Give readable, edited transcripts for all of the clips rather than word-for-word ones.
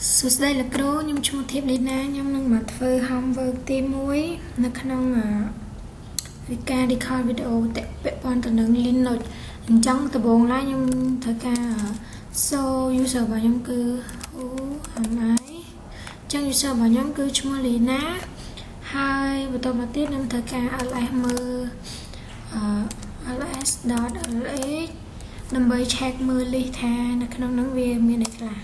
សួស្តីលោកគ្រូខ្ញុំឈ្មោះធីបលីណាខ្ញុំនឹងមកធ្វើ homework ទី1នៅក្នុងវិការ record video ពាក់ព័ន្ធទៅនឹង Linux អញ្ចឹងដំបូងឡើយខ្ញុំត្រូវការ so user របស់ខ្ញុំគឺ who am I អញ្ចឹង user របស់ខ្ញុំគឺឈ្មោះ Lina ហើយបន្តមកទៀតខ្ញុំត្រូវការ ls មើលls.lh ដើម្បី check មើល list ថានៅក្នុងនោះវាមានអីខ្លះ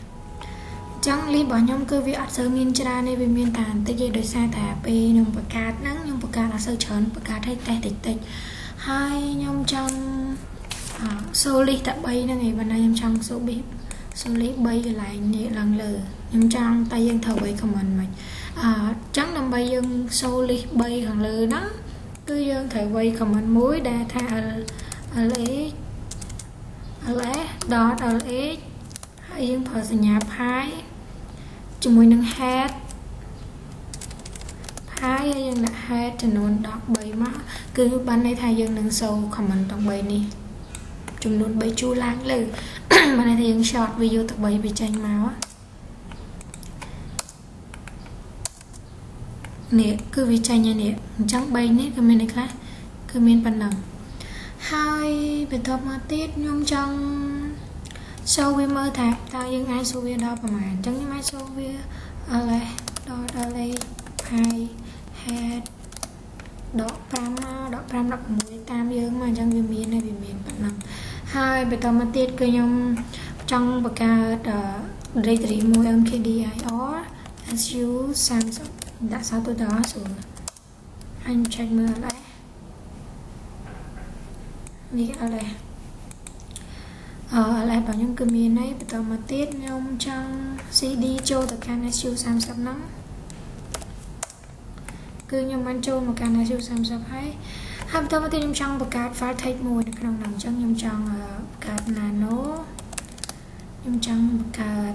ចឹង list របស់ខ្ញុំគឺវាអត់សូវមានច្រើនទេវាមានតែបន្តិចទេដោយសារតែពេលខ្ញុំបង្កើតហ្នឹងខ្ញុំបង្កើតអត់សូវច្រើនបង្កើតឲ្យតែតិចហើយខ្ញុំចង់សូល list តែ3ហ្នឹងឯងបណ្ណាខ្ញុំចង់សូល list 3កន្លែងនេះឡើងលើខ្ញុំចង់តែយើងត្រូវឲ្យ comment មិនចឹងដើម្បីយើងសូល list 3ខាងលើហ្នឹងគឺយើងត្រូវឲ្យ comment មួយដែលថា ls.lh ហើយយើងប្រើសញ្ញា pi ជាមួយនឹង head ហើយយើងដាក់ head ចំនួន13មកគឺបានន័យថាយើងនឹងសូវ comment ទាំង3នេះចំនួន3ជួរឡើងលើបានន័យថាយើង short video ទៅ3វាចេញមកនេះគឺវាចេញហើយនេះអញ្ចឹង3នេះគឺមានអីខ្លះគឺមានប៉ុណ្ណឹងហើយបន្តមកទៀតខ្ញុំចង់សូវវាមើលថាតើយើងអាចសូវវាដល់ប្រហែលអញ្ចឹងខ្ញុំអាចសូវវា ls.lh pi head ដក5ដក5 16តាមយើងមកអញ្ចឹងវាមានហើយវាមានប៉ុណ្ណឹងហើយបន្តមកទៀតគឺខ្ញុំចង់បង្កើត directory មួយ mkdir su 30ដាក់សោតទៅដល់ស្រួលហើយ check មើល ls នេះ ls ls របស់ខ្ញុំគឺមានហើយបន្តមកទៀតខ្ញុំចង់ cd ចូលទៅកាន់ su 30ហ្នឹងគឺខ្ញុំបានចូលមកកាន់ su 30ហើយបន្តមកទៀតខ្ញុំចង់បង្កើត file text មួយនៅក្នុងហ្នឹងអញ្ចឹងខ្ញុំចង់បង្កើត nano ខ្ញុំចង់បង្កើត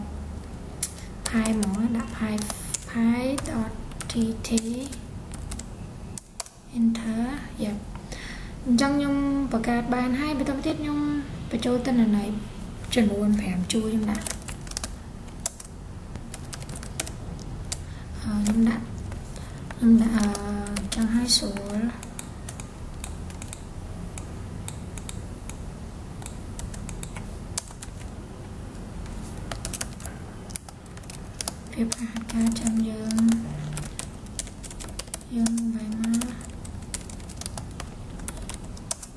pi មកដាក់ pi.tt enter យ៉ាអញ្ចឹងខ្ញុំបង្កើតបានហើយបន្តមកទៀតខ្ញុំបញ្ចូលទិន្នន័យចំនួន5ជួរខ្ញុំដាក់ខ្ញុំដាក់ចង់ឲ្យស្រួលវាប្រហែលការចាំយើងបែរមក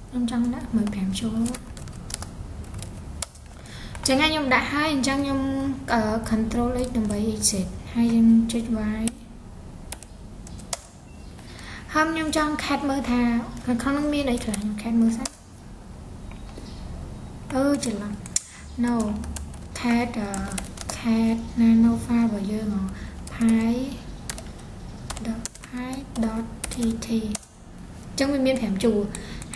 ខ្ញុំចង់ដាក់15ជួរចឹងខ្ញុំដាក់ហើយអញ្ចឹងខ្ញុំ control x ដើម្បី exit ហើយយើងចុច y ហើយខ្ញុំចង់ cat មើលថាខាងក្នុងនឹងមានអីខ្លះខ្ញុំ cat មើលសិនច្រឡំ no cat nano file របស់យើង pi.tt ចឹងវាមាន5ជួរ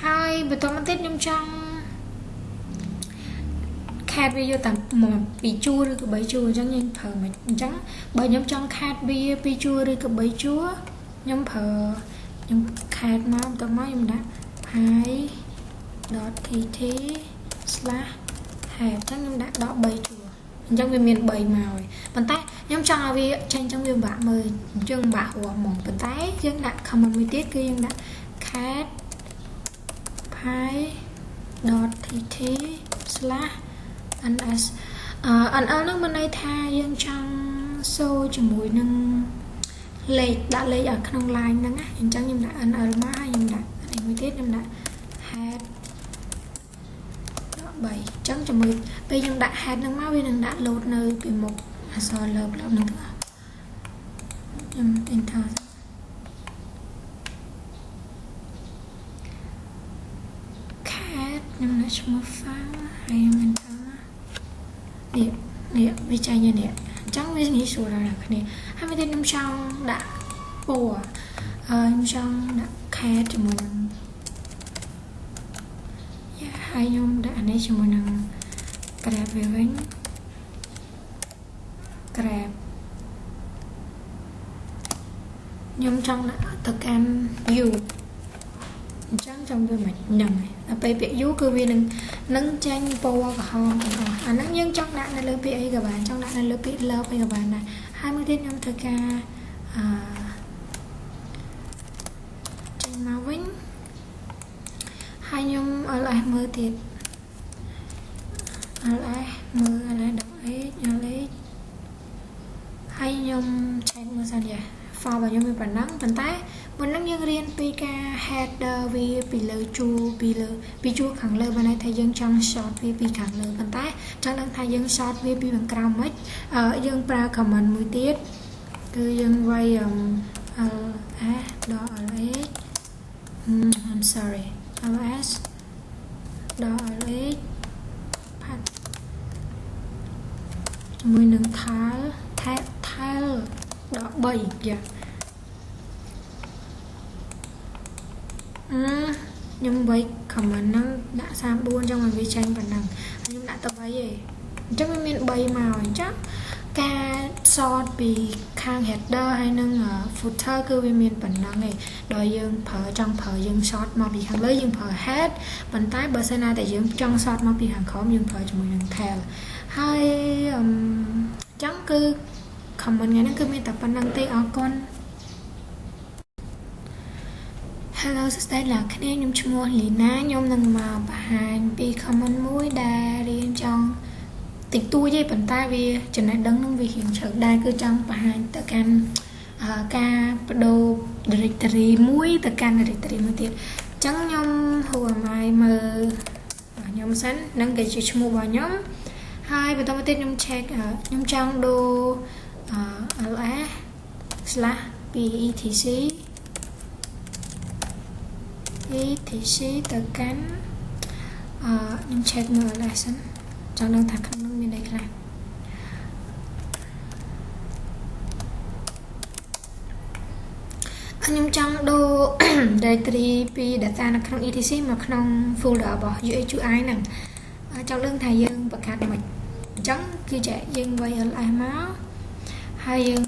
ហើយបន្តមកទៀតខ្ញុំចង់ cat វាយកតែ2ជួរឬក៏3ជួរអញ្ចឹងយើងប្រើមិនអញ្ចឹងបើខ្ញុំចង់ cat វា2ជួរឬក៏3ជួរខ្ញុំប្រើខ្ញុំ cat មកបន្តមកខ្ញុំដាក់ pi.tt/head អញ្ចឹងខ្ញុំដាក់ដល់3ជួរអញ្ចឹងវាមាន3មកហើយប៉ុន្តែខ្ញុំចង់ឲ្យវាចេញអញ្ចឹងវាបាក់មើលអញ្ចឹងបាក់រស់ហ្មងប៉ុន្តែយើងដាក់ comment មួយទៀតគឺយើងដាក់ cat pi.tt/ns nl នោះមានន័យថាយើងចង់សូជាមួយនឹងលេខដាក់លេខởក្នុង line ហ្នឹងណាអញ្ចឹងខ្ញុំដាក់ nl មកហើយខ្ញុំដាក់នេះមួយទៀតខ្ញុំដាក់ head 3អញ្ចឹងជាមួយពេលខ្ញុំដាក់ head ហ្នឹងមកវានឹងដាក់ load នៅពីមុខអក្សរលើផ្លូវហ្នឹងទាំងអស់ខ្ញុំ enter cat ខ្ញុំដាក់ឈ្មោះ file ហើយខ្ញុំ enter នេះវាចេញនេះអញ្ចឹងវាងាយស្រួលដល់អ្នកគ្នាហើយមួយទៀតខ្ញុំចង់ដាក់ពណ៌ខ្ញុំចង់ដាក់ cat ជាមួយនឹងហើយខ្ញុំដាក់អានេះជាមួយនឹង grab វាវិញ grab ខ្ញុំចង់ដាក់ទៅកាន់ view chẳng trong về mình nhận này là bây việc vú cứ vì nâng tranh po cả hòn nâng nhưng trong đạn là lớp ấy các bạn trong đạn là lớp lớp các bạn này 20 tiết nhóm thời ca tranh máu vĩnh hai nhóm ở lại mơ thiệt ở lại mơ ở lại đọc ấy ở lấy hai nhóm tranh mơ sao vậy phao vào nhóm mình bản tay mình đang dương riêng pk header vì lơ chu vì chu khẳng lơ bên này thay dương trong short vì khẳng lơ bản tay trong đang thay dương short vì bằng crown mất ở dương pra comment mùi tiết từ dương vay đó ở lấy I'm sorry ls đó ở lấy mùi nâng thái đó 7 dạ nhưng vậy comment nó đã sang buôn trong mình vi tranh bản năng nhưng đã tập ấy vậy chắc mình bay màu chắc ca short bị khang header hay nâng ở footer cứ vì mình bản năng này đòi dương phở trong phở dương short mà bị hàng lấy dương phở head bản tái bờ xe này tại dương trong short mà bị hàng khó dương phở cho mình theo hai chẳng cứ comment nghe nó cứ mình tập bản năng tê ở con Hello សួស្តីលោកគ្នាខ្ញុំឈ្មោះលីណាខ្ញុំនឹងមកបង្ហាញពី comment មួយដែលរៀនចង់តិចតួចទេប៉ុន្តែវាចំណេះដឹងនឹងវារៀងជ្រៅដែរគឺចង់បង្ហាញទៅកាន់ការបដូរ directory មួយទៅកាន់ directory មួយទៀតអញ្ចឹងខ្ញុំហួរមកមើលខ្ញុំសិននឹងគេជាឈ្មោះរបស់ខ្ញុំហើយបន្តមកទៀតខ្ញុំ check ខ្ញុំចង់ដូរls/etc etc ទៅកាន់ខ្ញុំ check មើល lesson ចង់ដឹងថាក្នុងនោះមានអីខ្លះខ្ញុំចង់ដូរ directory ពី data នៅក្នុង etc មកក្នុង folder របស់ UHUI ហ្នឹងចង់ដឹងថាយើងបង្កើតមិនអញ្ចឹងគឺចាយើងវាយ ls មកហើយយើង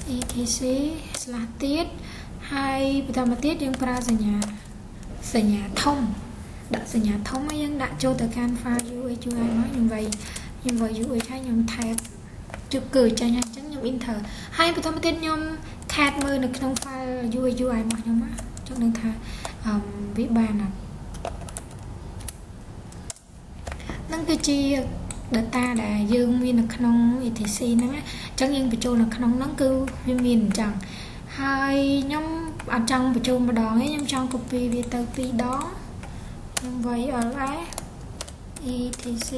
/etc/ ទៀតហើយបន្តមកទៀតយើងប្រើសញ្ញាធំដាក់សញ្ញាធំហើយយើងដាក់ចូលទៅកាន់ file UHUI មកខ្ញុំវាយ UHUI ហើយខ្ញុំ type ជឹកគឺចាញ់អញ្ចឹងខ្ញុំ enter ហើយបន្តមកទៀតខ្ញុំ cat មើលនៅក្នុង file UHUI របស់ខ្ញុំចង់ដឹងថាវាបានអត់នឹងគឺជា data ដែលយើងមាននៅក្នុង etc ហ្នឹងអញ្ចឹងយើងបញ្ចូលនៅក្នុងហ្នឹងគឺវាមានអញ្ចឹងហើយខ្ញុំអត់ចង់បញ្ចូលម្ដងទេខ្ញុំចង់ copy វាទៅ2ដងខ្ញុំវាយ ls etc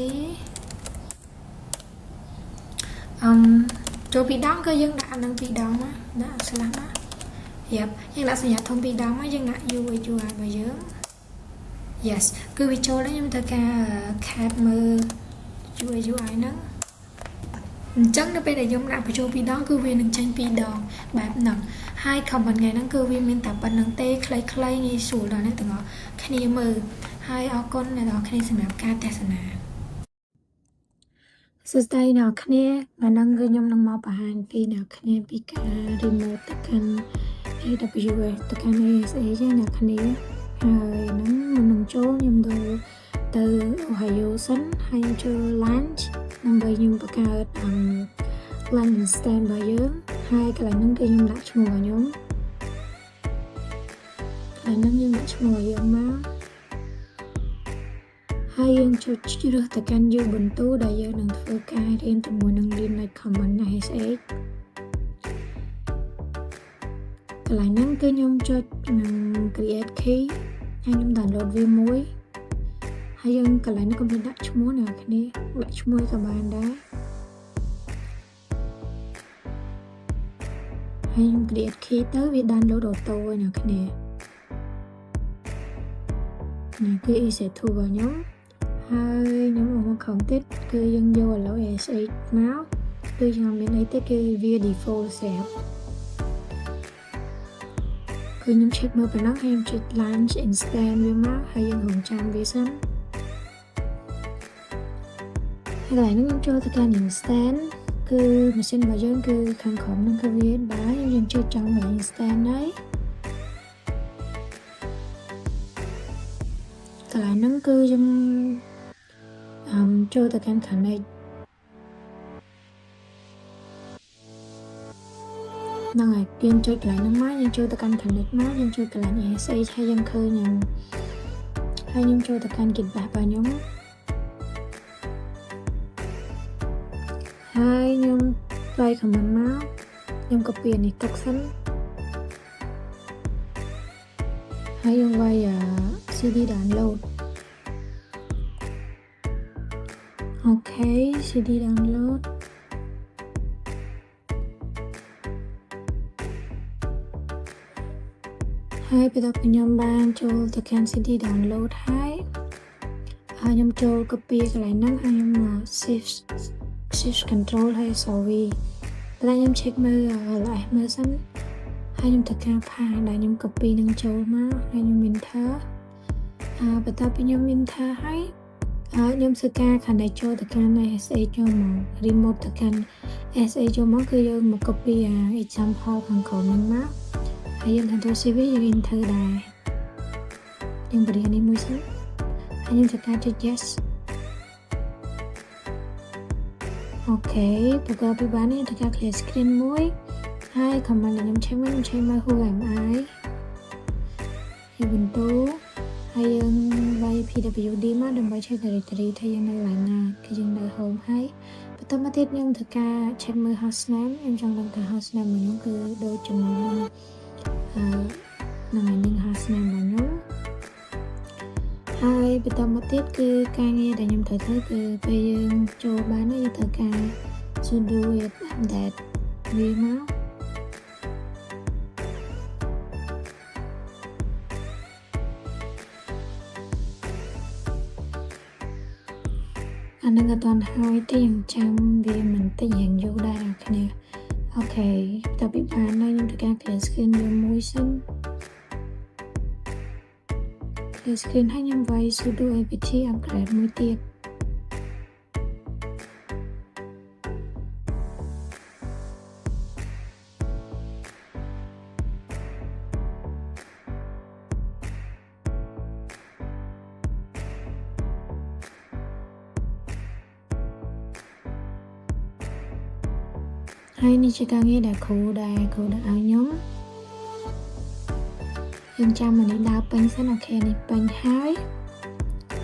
ចូល2ដងគឺយើងដាក់នឹង2ដងមកដាក់ slash មកយើងដាក់សញ្ញាធំ2ដងមកយើងដាក់ UHUI របស់យើង yes គឺវាចូលដែរខ្ញុំត្រូវការ cat មើល UHUI ហ្នឹងអញ្ចឹងនៅពេលដែលខ្ញុំដាក់បញ្ចូល2ដងគឺវានឹងចេញ2ដងបែបហ្នឹងហើយ comment ថ្ងៃហ្នឹងគឺវាមានតែប៉ុណ្្នឹងទេខ្លីៗងាយស្រួលដល់អ្នកទាំងអស់គ្នាមើលហើយអរគុណអ្នកទាំងអស់គ្នាសម្រាប់ការទស្សនាសួស្តីអ្នកគ្នាថ្ងៃហ្នឹងគឺខ្ញុំនឹងមកបង្ហាញពីអ្នកគ្នាពីការ remote ទៅកាន់ AWS ទៅកាន់ ASA ទេអ្នកគ្នាហើយហ្នឹងមុននឹងចូលខ្ញុំទៅ Ohio សិនហើយខ្ញុំចូល lunch ដើម្បីខ្ញុំបង្កើត lunch stand របស់យើងហើយកន្លែងហ្នឹងគឺខ្ញុំដាក់ឈ្មោះរបស់ខ្ញុំកន្លែងហ្នឹងយើងដាក់ឈ្មោះរបស់យើងមកហើយយើងចូលជ្រើសទៅកាន់ Ubuntu ដែលយើងនឹងធ្វើការរៀនជាមួយនឹង Linux Common SH កន្លែងហ្នឹងគឺខ្ញុំចុចនឹង create key ហើយខ្ញុំ download វាមួយហើយយើងកន្លែងនេះកុំភ្លេចដាក់ឈ្មោះអ្នកគ្នាដាក់ឈ្មោះក៏បានដែរហើយខ្ញុំ create key ទៅវា download auto ហើយអ្នកគ្នានេះគឺ EC2 របស់ខ្ញុំហើយខ្ញុំមកខំទៀតគឺយើងយក Allo SH មកគឺខ្ញុំមានអីទេគឺវា default set គឺខ្ញុំ check មើលប៉ុណ្ណឹងហើយខ្ញុំចុច launch instant វាមកហើយយើងរងចាំវាសិនហើយកន្លែងនេះខ្ញុំចូលទៅកាន់ instant គឺម៉ាស៊ីនរបស់យើងគឺខាងក្រោមហ្នឹងគឺវាដែរយើងចុចចំកន្លែង instant ហើយ lại nắng cư trong trôi từ căn khẩn này năng là kiên trôi lại nắng má nhưng trôi từ căn khẩn này má nhưng trôi lại nhẹ xây hay dân khơi nhầm hay nhưng trôi từ căn kịch bạc và nhóm hai nhưng vay của mình máu nhưng copy này tốc sẵn hai nhưng vay CD download ok CD download hai bây giờ bên nhóm ban cho thực hiện CD download hai nhóm cho copy cái lại năng hai nhóm mà shift control hay sorry bây giờ nhóm check mơ lại mơ sẵn hai nhóm thực hiện pha đại nhóm copy năng cho má hai nhóm mình thơ bây giờ bên nhóm mình thơ hay nhóm sư ca khả này cho thực hiện này SA cho một remote thực hiện SA cho má cứ dương một copy example bằng khẩu năng má hay dân Control CV dân enter đài dân bật điện đi mùi sẵn hay dân thực ra cho yes ok bây giờ bị bán thực ra clear screen mũi hai comment là nhóm chạy mai hô gảm ái hay bình tố hay dân vay PWD má đừng bay chạy directory thay dân nơi lại nà khi dân đời home hay bây giờ mà tiết nhóm thực ra check mơ hostname em trong lòng cả hostname mà nhóm cứ đôi chừng lòng nằm những hostname mà nhóm hai bây giờ một tiết cứ ca nghe để nhóm thời thấy cứ bây giờ cho bán nó như thời ca so do it that vì máu anh đang ở toàn hai tiền trăm vì mình tới dạng vô đa cái này ok ta bị bán đây nhưng thực ra clear screen vô môi xanh clear screen hay nhằm vay sudo apt upgrade môi tiết hay ni chỉ nghe đã khổ đã áo nhóm dân trăm mình đi đào bánh sẽ là khe này bánh hái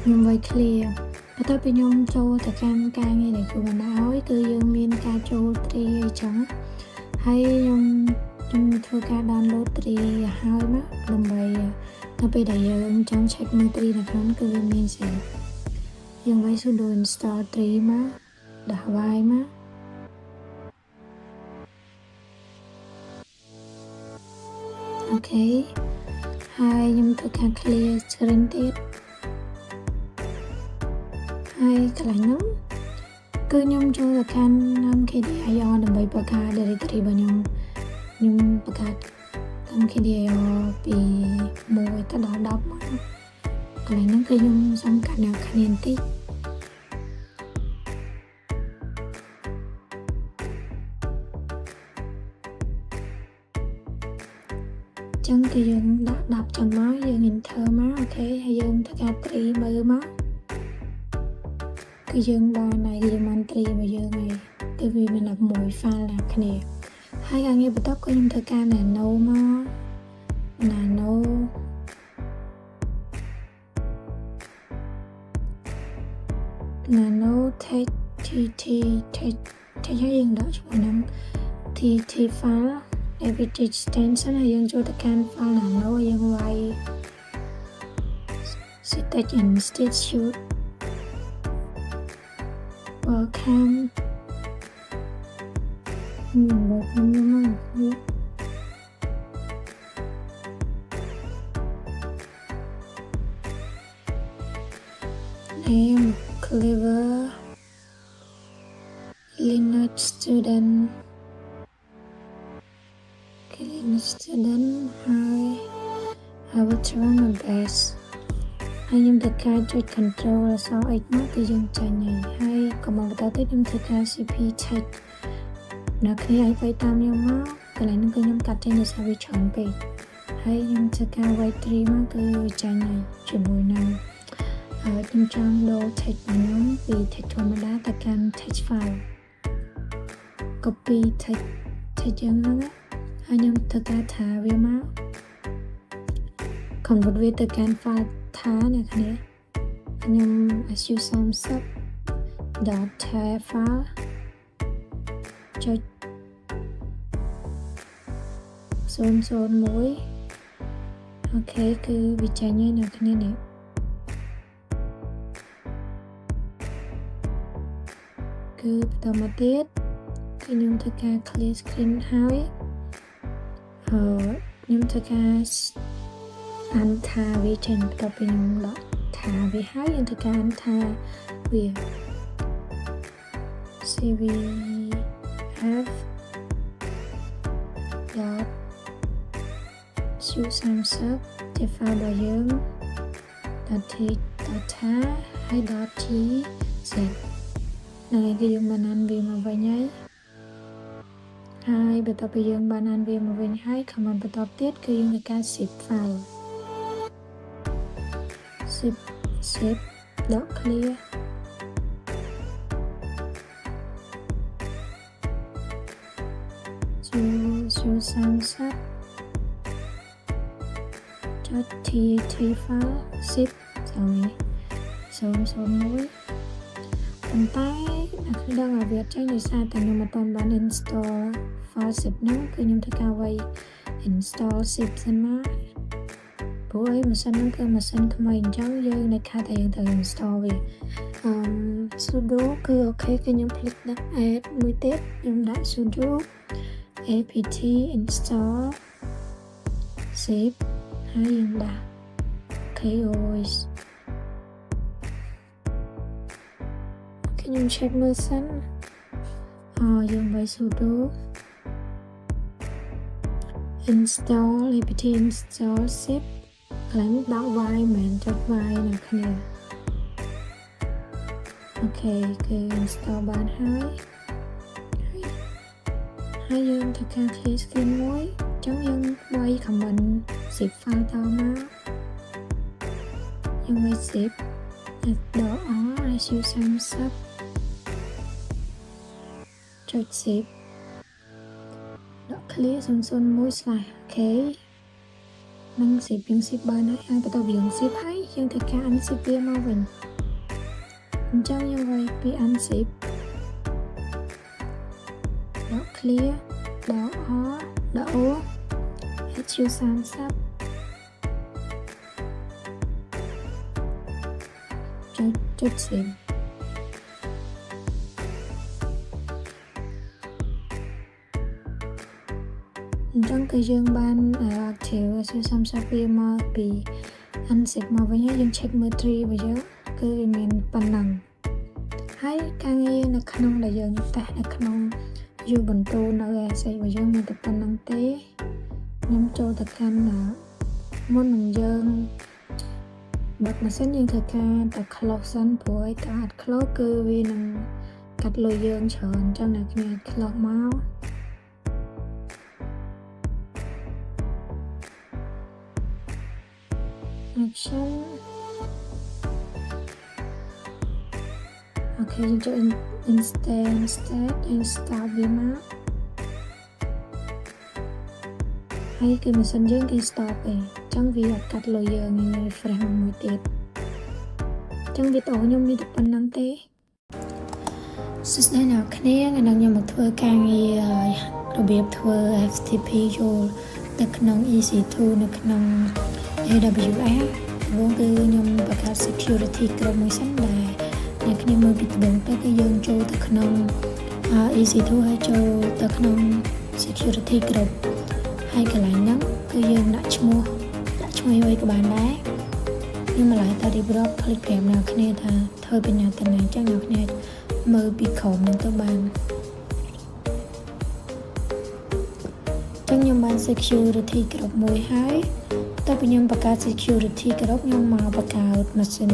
nhưng với clear và tôi bên nhóm cho tất cả ca nghe để của bạn áo ấy cứ dương miên ca cho tri trắng hay nhóm thưa ca download tri hai má đồng bày nó bây đại dương trong check mơ tri là khán cứ dương miên sẽ dương với số đồ install tri má đã vai má ok hai nhưng thực hiện clear screen tiết hai cái lại nóng cứ nhung cho thực hiện năm khi đi IO đừng bay bạc ca để đi bao nhung bạc ca năm khi đi IO bị mùi ta đỏ đọc mà cái lại nóng cứ nhung xong cả nào khả niên tích chân thì dương đập chân máu dương nhìn thơ máu ok hay dương tất cả tri bơ máu cái dương đo này cái dương man tri mà dương này cái vì mình là mùi pha là cái này hai cái nghe bật tóc có nhưng thơ ca là nâu máu là nâu thay cho dương đó cho năm thì pha every extension hay dân cho tất cả file là nó dân vay stage and state shoot welcome một năm name clever Linux student student I will try my best hay nhưng thực ra cho control là sao ấy mất thì dùng chạy nhảy hay còn mà ta tới trong thực ra CP check nó khi ấy phải tam nhau máu cái này nó cứ nhóm cắt trên để sao bị chọn bị hay nhưng thực ra quay tri mà cứ chạy nhảy chuyển mùi nào ខ្ញុំចង់ដូរ text របស់ខ្ញុំពី text ធម្មតាទៅកាន់ text file copy text យ៉ាងហ្នឹងហើយខ្ញុំធ្វើការថាវាមក convert វាទៅកាន់ file ថាអ្នកគ្នាខ្ញុំ su30.tar file ចុច001អូខេគឺវាចេញហើយអ្នកគ្នានេះគឺបន្តមកទៀតគឺខ្ញុំធ្វើការ clear screen ហើយខ្ញុំធ្វើការអានថាវាចេញបន្ទាប់ពីខ្ញុំដកថាវាហើយយើងធ្វើការអានថាវា cvf dot su30 ជា file របស់យើង .data ហើយ .tz ហ្នឹងហើយគឺយើងបានអានវាមកវិញហើយបន្ទាប់ពីយើងបានអានវាមកវិញហើយ command បន្តទៀតគឺយើងធ្វើការ zip file zip dot clear su30 .tt file zip 001ប៉ុន្តែអ្នកដឹងឲ្យវាចេញដោយសារតែខ្ញុំមិនទាន់បាន install file zip ហ្នឹងគឺខ្ញុំធ្វើការវាយ install zip សិនមកព្រោះម៉ាស៊ីនហ្នឹងគឺម៉ាស៊ីនថ្មីអញ្ចឹងយើងនៅខែតែយើងត្រូវ install វាsudo គឺអូខេគឺខ្ញុំភ្លេចដាក់ add មួយទៀតខ្ញុំដាក់ sudo apt install zip ហើយយើងដាក់ KOS ខ្ញុំ check មើលសិនយើងវាយ sudo install apt install zip កន្លែងនេះដាក់ y មិនចុច y នៅគ្នាអូខេគឺ install បានហើយយើងធ្វើការ clear screen មួយអញ្ចឹងយើងវាយ command zip file តមកយើងវាយ zip su30 ចុច zip ដក clear 001/អូខេនឹង zip យើង zip បានហើយបន្ទាប់ពីយើង zip ហើយយើងធ្វើការ unzip វាមកវិញអញ្ចឹងយើងវាយពី unzip ដក clear ដក o su30 ចុច zip អញ្ចឹងគឺយើងបាន active su30 វាមកពី unzip មកវិញហើយយើង check មើល tree របស់យើងគឺវាមានប៉ុណ្ណឹងហើយការងារនៅក្នុងដែលយើងតេស្តនៅក្នុង Ubuntu នៅ ASA របស់យើងមានតែប៉ុណ្ណឹងទេខ្ញុំចូលទៅកាន់មុននឹងយើងបើកម៉ាស៊ីនយើងធ្វើការតែ close សិនព្រោះឲ្យតែអត់ close គឺវានឹងកាត់លុយយើងច្រើនអញ្ចឹងអ្នកគ្នា close មក action អូខេយើងចូល install វាមកហើយគឺម៉ាស៊ីនយើងគឺ stop ទេអញ្ចឹងវាអត់កាត់លុយយើង refresh មកមួយទៀតអញ្ចឹងវីដេអូខ្ញុំមានតែប៉ុណ្្នឹងទេសួស្តីអ្នកគ្នាថ្ងៃនេះខ្ញុំមកធ្វើការងាររបៀបធ្វើ FTP ចូលទៅក្នុង EC2 នៅក្នុង AWS ព្រោះគឺខ្ញុំបង្កើត security ក្រុមមួយសិនដែរអ្នកគ្នាមើលពីដំបូងទៅគឺយើងចូលទៅក្នុង EC2 ហើយចូលទៅក្នុង security ក្រុមហើយកន្លែងហ្នឹងគឺយើងដាក់ឈ្មោះអ្វីក៏បានដែរខ្ញុំម្ល៉េះតែរៀបរាប់คลิกប្រាប់អ្នកគ្នាថាធ្វើពីណាទៅណាអញ្ចឹងអ្នកគ្នាមើលពីក្រុមហ្នឹងទៅបានខ្ញុំបាន security ក្រុមមួយហើយតើពីខ្ញុំបង្កើត security ក្រុមខ្ញុំមកបង្កើតម៉ាស៊ីន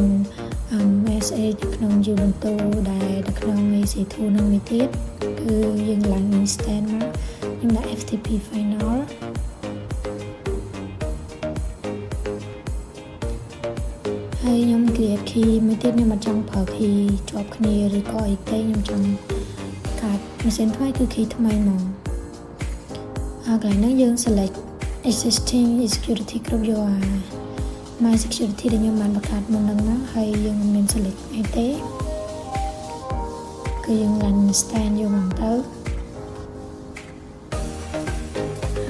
SA ក្នុង Ubuntu ដែលនៅក្នុង EC2 នឹងមួយទៀតគឺយើងឡើង instance មកខ្ញុំដាក់ FTP final ហើយ ខ្ញុំ create key មួយទៀតខ្ញុំអត់ចង់ប្រើ key ជាប់គ្នាឬក៏អីទេខ្ញុំចង់កាត់ម៉ាស៊ីនថ្មីគឺ key ថ្មីមកហើយកន្លែងហ្នឹងយើង select existing security គ្រប់យកអា my security ដែលខ្ញុំបានបង្កើតមុនហ្នឹងមកហើយយើងមិនមាន select អីទេគឺយើង run stand យកមកទៅ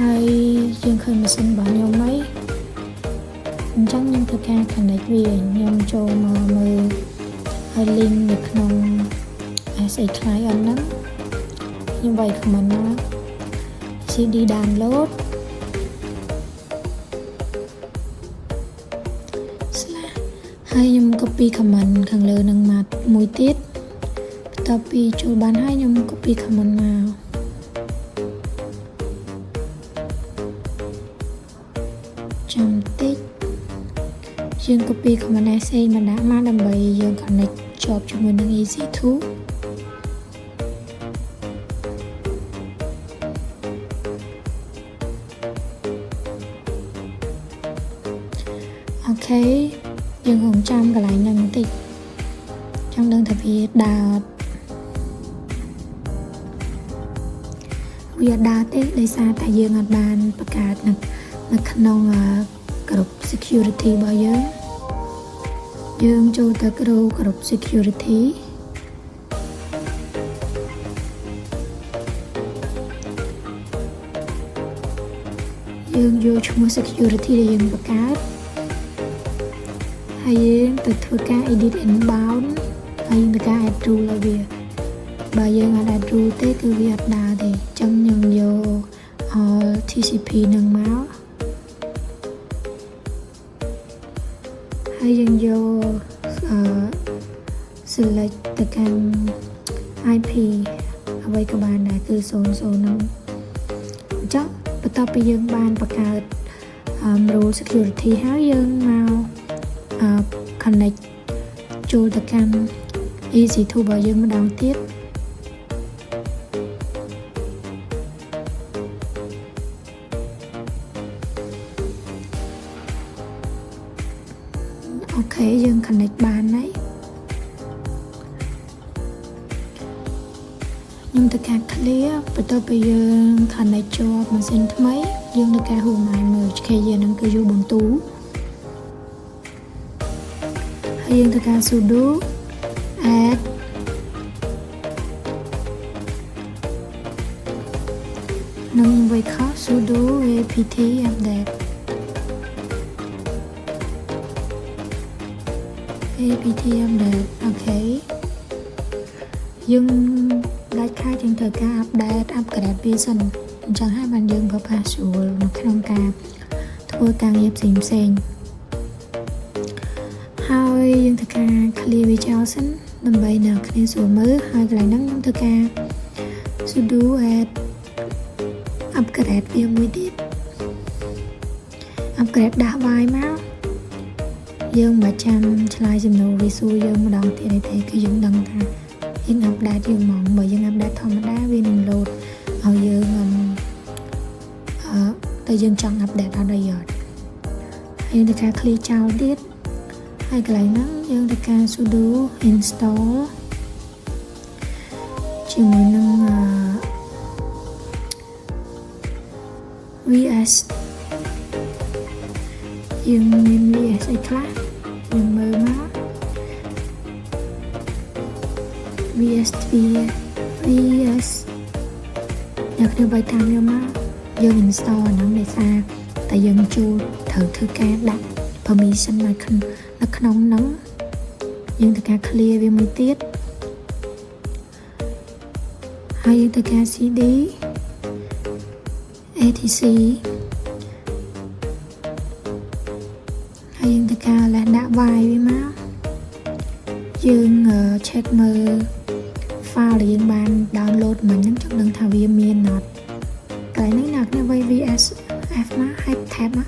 ហើយយើងឃើញម៉ាស៊ីនរបស់ខ្ញុំហើយអញ្ចឹងខ្ញុំធ្វើការ connect វាខ្ញុំចូលមកមើលហើយ link នៅក្នុង SA client ហ្នឹងខ្ញុំវាយ comment មក CD downloadហើយខ្ញុំ copy comment ខាងលើនឹងមកមួយទៀតបន្ទាប់ពីចូលបានហើយខ្ញុំ copy comment មកចាំតិចយើង copy comment ផ្សេងមកដាក់មកដើម្បីយើង connect ជាប់ជាមួយនឹង EC2 អូខេយើងរងចាំកន្លែងហ្នឹងបន្តិចចង់ដឹងថាវាដើរវាដើរទេដោយសារតែយើងអត់បានបង្កើតនៅក្នុងក្រុម security របស់យើងចូលទៅក្រុម security យើងយកឈ្មោះ security ដែលយើងបង្កើតហើយយើងទៅធ្វើការ edit inbound ហើយយើងទៅការ add rule ឲ្យវាបើយើងអត់ add rule ទេគឺវាអត់ដើរទេអញ្ចឹងយើងយក TCP នឹងមកហើយយើងយក select ទៅកាន់ IP អ្វីក៏បានដែរគឺ00ហ្នឹងអញ្ចឹងបន្ទាប់ពីយើងបានបង្កើត rule security ហើយយើងមក connect ចូលទៅកាន់ EC2 របស់យើងម្ដងទៀតអូខេយើង connect បានហើយខ្ញុំទៅការ clear បន្ទាប់ពីយើង connect ជាប់ម៉ាស៊ីនថ្មីយើងទៅការ home merge KJ ហ្នឹងគឺ Ubuntu ហើយយើងទៅការ sudo add នឹងវាខ sudo apt updateអូខេយើងដាច់ខាតយើងត្រូវការ upgrade វាសិនអញ្ចឹងហើយបានយើងប្រើប្រាស់ស្រួលនៅក្នុងការធ្វើការងារផ្សេងហើយយើងត្រូវការ clear វាចោលសិនដើម្បីអ្នកគ្នាស្រួលមើលហើយកន្លែងហ្នឹងខ្ញុំត្រូវការ sudo add upgrade វាមួយទៀត upgrade ដាក់ y មកយើងមិនចាំឆ្លើយសំណួរវាសួរយើងម្ដងទៀតទេគឺយើងដឹងថាយើង update យើងហ្មងបើយើង update ធម្មតាវានឹង load ឲ្យយើងតែយើងចង់ update អត់ឲ្យយកហើយត្រូវការ clear ចោលទៀតហើយកន្លែងហ្នឹងយើងត្រូវការ sudo install ជាមួយនឹង VS យើងមាន VS អីខ្លះយើងមើលមក VS អ្នកគ្នាបាយតាមយកមកយើង install ហ្នឹងដោយសារតែយើងចូលត្រូវធ្វើការដាក់ permission នៅក្នុងហ្នឹងយើងត្រូវការ clear វាមួយទៀតហើយយើងត្រូវការ CD ATC ហើយយើងត្រូវការដាក់ Y វាមកយើង check មើល file ដែលយើងបាន download មិញហ្នឹងចង់ដឹងថាវាមានអត់កន្លែងនេះអ្នកគ្នាវា VSF មកហើយ tab មក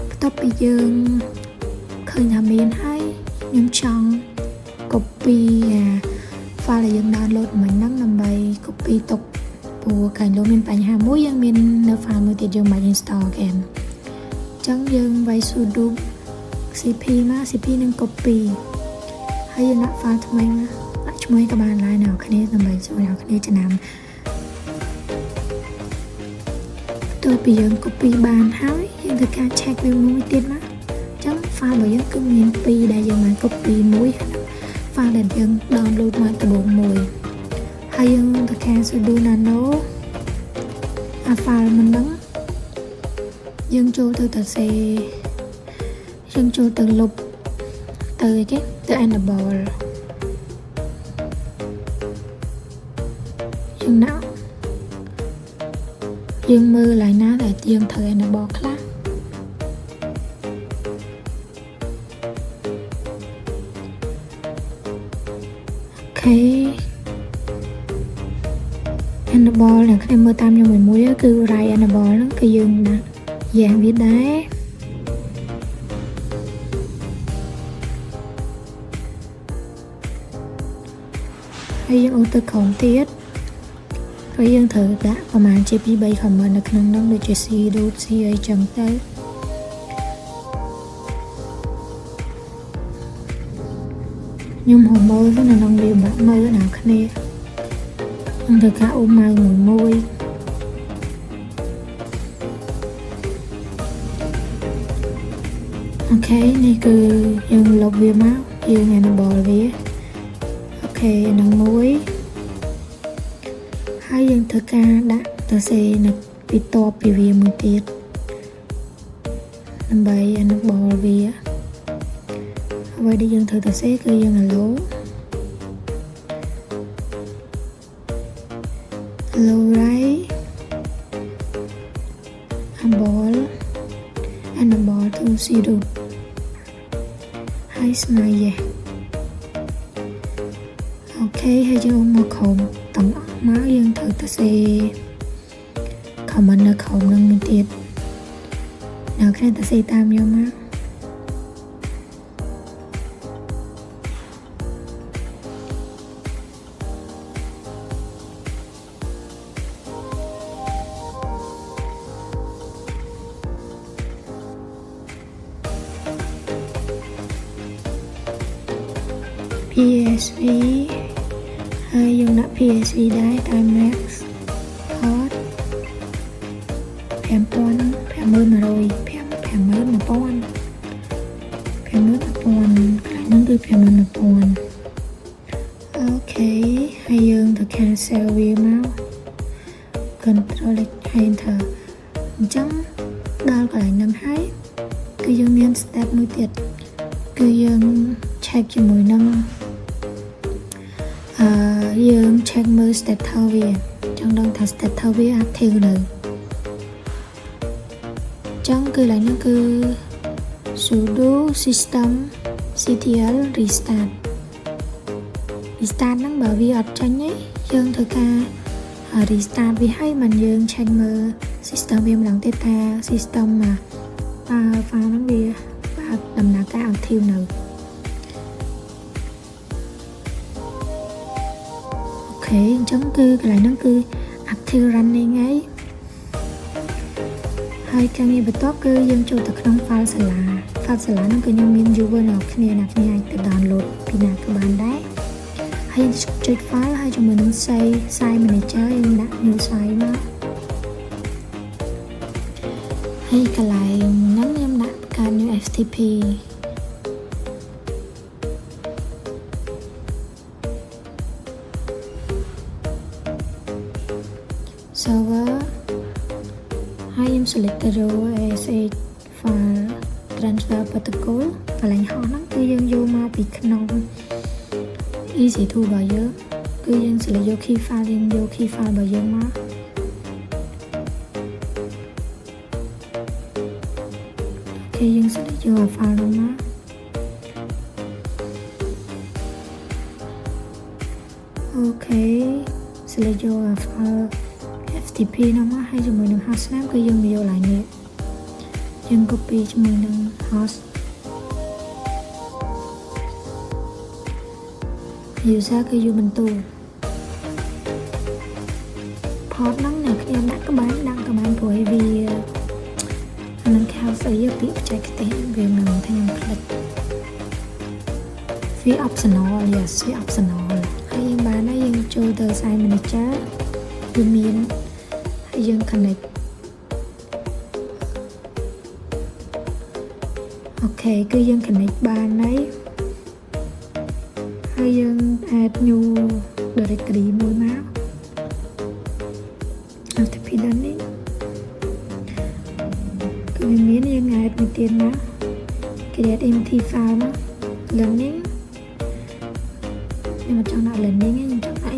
បន្ទាប់ពីយើងឃើញថាមានហើយខ្ញុំចង់ copy file ដែលយើង download មិញហ្នឹងដើម្បី copy ទុកព្រោះកាលនោះមានបញ្ហាមួយយើងមាននៅ file មួយទៀតយើងមិន install គេអញ្ចឹងយើងវាយ sudo CP មក CP នឹង copy ហើយយើងដាក់ file ថ្មីមកដាក់ឈ្មោះក៏បានដែរអ្នកគ្នាដើម្បីជួយអ្នកគ្នាចំណាំទោះពីយើង copy បានហើយយើងធ្វើការ check វាមួយទៀតមកអញ្ចឹង file របស់យើងគឺមាន2ដែលយើងបាន copy មួយ file ដែលយើង download មកដំបូងមួយហើយយើងធ្វើការ sudo nano អា file មិនហ្នឹងយើងចូលទៅសរសេរយើងចូលទៅលុបទៅអីគេទៅ enable យើងណាយើងមើលឡើយណាដែលយើងត្រូវ enable ខ្លះអូខេ enable អ្នកគ្នាមើលតាមខ្ញុំមួយគឺ right enable ហ្នឹងគឺយើងណាយ៉ាងវាដែរហើយយើងអូនទៅក្រោមទៀតហើយយើងត្រូវដាក់ប្រហែលជា 2-3 comment នៅក្នុងនោះដូចជា C ដូច C អីចឹងទៅខ្ញុំហៅមើលទៅនៅក្នុងវាបាក់មើលអ្នកគ្នាខ្ញុំត្រូវការអ៊ុំម៉ៅមួយអូខេនេះគឺយើងលុបវាមកយើង enable វាអូខេនឹងមួយហើយយើងធ្វើការដាក់ទៅសេនៅពីតបពីវាមួយទៀតដើម្បី enable វាអ្វីដែលយើងត្រូវទៅសេគឺយើង hello right enable to zero ហើយស្មើយេអូខេហើយយើងមកក្រោមទាំងអស់មកយើងត្រូវទៅសេ comment នៅក្រោមនឹងមួយទៀតអ្នកគ្នាទៅសេតាមខ្ញុំមកPSV ហើយយើងដាក់ PSV ដែរតាម max hot 5100 ហ្នឹងគឺ 51000 អូខេហើយយើងទៅខាង save វាមក control enter អញ្ចឹងដល់កន្លែងហ្នឹងហើយគឺយើងមាន step មួយទៀតគឺយើង check ជាមួយនឹងយើង check មើល status វាចង់ដឹងថា status វា active នៅចឹងគឺឡើងហ្នឹងគឺ sudo system ctl restart ហ្នឹងបើវាអត់ចាញ់ទេយើងធ្វើការ restart វាឲ្យមិនយើង check មើល system វាម្ដងទៀតថា system file ហ្នឹងវាដំណើរការ active នៅអូខេអញ្ចឹងគឺកន្លែងហ្នឹងគឺ active running ហើយការងារបន្ទាប់គឺយើងចូលទៅក្នុង file សាលាហ្នឹងគឺខ្ញុំមាន user អ្នកគ្នាអាចទៅ download ពីណាក៏បានដែរហើយចុច file ហើយជាមួយនឹង site manager យើងដាក់ new site មកហើយកន្លែងហ្នឹងខ្ញុំដាក់ការ new FTP server ហើយខ្ញុំ select ទៅ ASH file transfer protocol កន្លែងហោះហ្នឹងគឺយើងយកមកពីក្នុង EC2 របស់យើងគឺយើង select យក key file យើងយក key file របស់យើងមកអូខេយើង select យក file ហ្នឹងមកអូខេ select យក file FTP ហ្នឹងមកហើយជាមួយនឹង hostname គឺយើងយកឡើងនេះយើង copy ជាមួយនឹង host user គឺយកបន្ទូ port ហ្នឹងអ្នកគ្នាដាក់ក្បាច់ព្រោះវា នឹង house អីពាក្យបច្ចេកទេសវាមិនថាខ្ញុំคลิกវា optional yes វា optional ហើយយើងបានហើយយើងចូលទៅ site manager វាមានហើយយើង connect អូខេគឺយើង connect បានហើយយើង add new directory មួយមក FTP learning គឺវាមានយើង add មួយទៀតមក create empty file មក learning ខ្ញុំចង់ដាក់ learning ខ្ញុំចង់ដាក់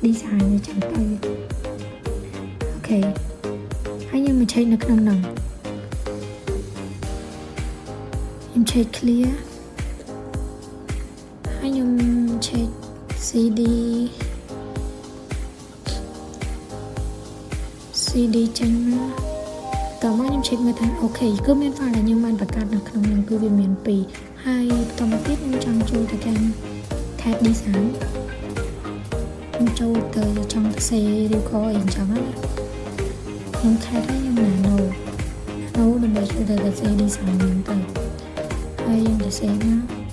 design វាចាំទៅអូខេហើយយើងមក check នៅក្នុងហ្នឹងខ្ញុំ check clear ហើយខ្ញុំ check cd ចេញមកតោះមកខ្ញុំ check មើលថាអូខេគឺមាន file ដែលខ្ញុំបានបង្កើតនៅក្នុងហ្នឹងគឺវាមាន2ហើយបន្តមកទៀតខ្ញុំចង់ចូលទៅកាន់ tab design ខ្ញុំចូលទៅចង់សេឬក៏អីអញ្ចឹងណាខ្ញុំ tab ហើយខ្ញុំ nano ដើម្បីចូលទៅសេ design ហ្នឹងទៅហើយខ្ញុំទៅសេមក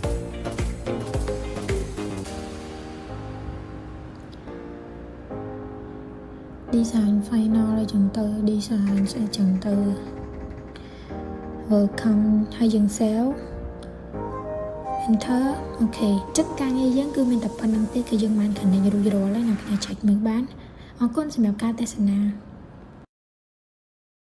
design final អីចឹងទៅ design ស្អីចឹងទៅ welcome ហើយយើង save enter អូខេចិត្តការងារយើងគឺមានតែប៉ុណ្្នឹងទេគឺយើងបាន connect រួចរាល់ហើយអ្នកគ្នា check មើលបានអរគុណសម្រាប់ការទស្សនា